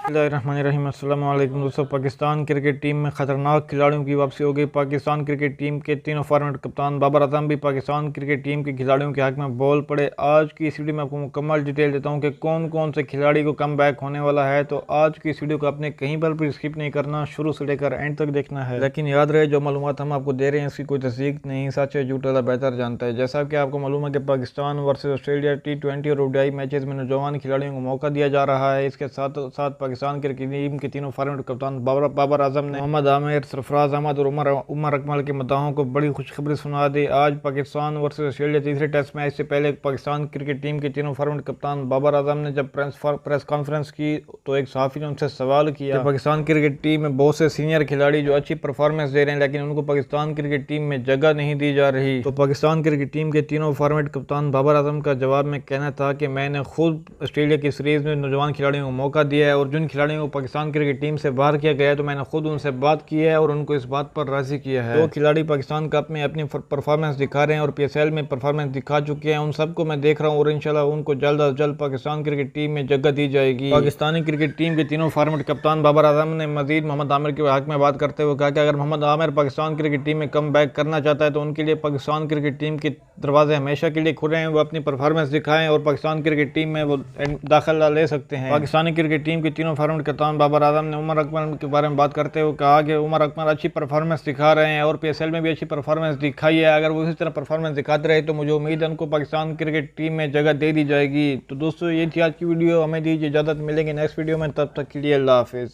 बिस्मिल्लाहिर्रहमानिर्रहीम। अस्सलाम वालेकुम दोस्तों। पाकिस्तान क्रिकेट टीम में ख़तरनाक खिलाड़ियों की वापसी हो गई। पाकिस्तान क्रिकेट टीम के तीनों फॉर्मेट कप्तान बाबर आजम भी पाकिस्तान क्रिकेट टीम के खिलाड़ियों के हक में बोल पड़े। आज की इस वीडियो में आपको मुकम्मल डिटेल देता हूं कि कौन कौन से खिलाड़ी को कम बैक होने वाला है। तो आज की इस वीडियो को आपने कहीं पर भी स्किप नहीं करना, शुरू से लेकर एंड तक देखना है। लेकिन याद रहे, जो मालूमात हम आपको दे रहे हैं इसकी कोई तस्दीक नहीं, सच है झूठ वाला बेहतर जानता है। जैसा कि आपको मालूम है कि पाकिस्तान वर्सेज ऑस्ट्रेलिया T20 और ODI मैचेस में नौजवान खिलाड़ियों को मौका दिया जा रहा है। इसके साथ साथ पाकिस्तान क्रिकेट टीम के तीनों फॉर्मेट कप्तान बाबर आजम ने मोहम्मद आमिर, सरफराज अहमद और उमर अकमल के मद्दाहों को बड़ी खुशखबरी सुना दी। आज पाकिस्तान वर्सेज ऑस्ट्रेलिया तीसरे टेस्ट मैच से पहले पाकिस्तान क्रिकेट टीम के तीनों फॉर्मेट कप्तान बाबर आजम ने जब प्रेस कॉन्फ्रेंस की तो एक सहाफ़ी ने उनसे सवाल किया कि पाकिस्तान क्रिकेट टीम में बहुत से सीनियर खिलाड़ी जो अच्छी परफॉर्मेंस दे रहे हैं लेकिन उनको पाकिस्तान क्रिकेट टीम में जगह नहीं दी जा रही। तो पाकिस्तान क्रिकेट टीम के तीनों फॉर्मेट कप्तान बाबर आजम का जवाब में कहना था कि मैंने खुद ऑस्ट्रेलिया की सीरीज में नौजवान खिलाड़ियों को मौका दिया है और जिन खिलाड़ियों को पाकिस्तान क्रिकेट टीम से बाहर किया गया है तो मैंने खुद उनसे बात की है और उनको इस बात पर राजी किया है। दो खिलाड़ी पाकिस्तान कप में अपनी परफॉर्मेंस दिखा रहे हैं और PSL में परफॉर्मेंस दिखा चुके हैं। उन सबको मैं देख रहा हूँ और इंशाल्लाह उनको जल्द अज जल्द पाकिस्तान क्रिकेट टीम में जगह दी जाएगी। पाकिस्तानी क्रिकेट टीम के तीनों फॉर्मेट कप्तान बाबर आजम ने मजीद मोहम्मद आमिर के हक में बात करते हुए कहा कि अगर मोहम्मद आमिर पाकिस्तान क्रिकेट टीम में कम बैक करना चाहता है तो उनके लिए पाकिस्तान क्रिकेट टीम के दरवाजे हमेशा के लिए खुले हैं। वो अपनी परफॉर्मेंस दिखाएं और पाकिस्तान क्रिकेट टीम में वो दाखिला ले सकते हैं। पाकिस्तानी क्रिकेट टीम के तीनों फॉर्मेट कप्तान बाबर आजम ने उमर अकमल के बारे में बात करते हुए कहा कि उमर अकमल अच्छी परफॉर्मेंस दिखा रहे हैं और PSL में भी अच्छी परफॉर्मेंस दिखाई है। अगर वो इसी तरह परफॉर्मेंस दिखाते रहे तो मुझे उम्मीद है उनको पाकिस्तान क्रिकेट टीम में जगह दे दी जाएगी। तो दोस्तों, ये थी आज की वीडियो। हमें दीजिए इजाज़त, मिलेंगे नेक्स्ट वीडियो में, तब तक के लिए अल्लाह हाफिज़।